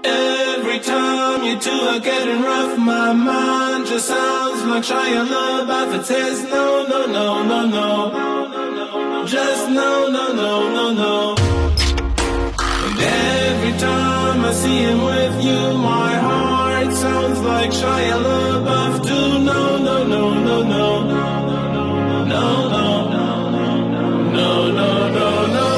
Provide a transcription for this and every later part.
Every time you two are getting rough, my mind just sounds like Shia LaBeouf. It says no, no, no, no, no, just no, no, no, no, no. And every time I see him with you, my heart sounds like Shia LaBeouf too. No, no, no, no, no, no, no, no, no, no, no, no.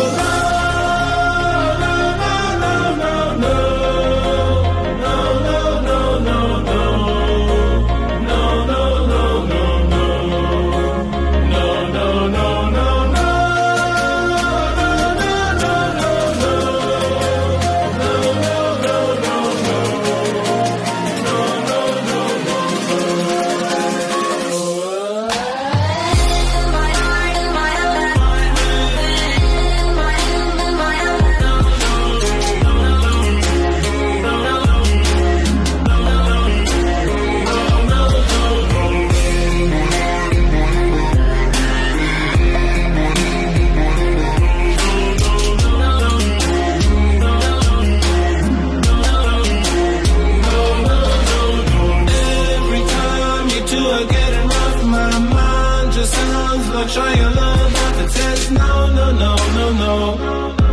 Shia LaBeouf, it says no, no, no, no, no.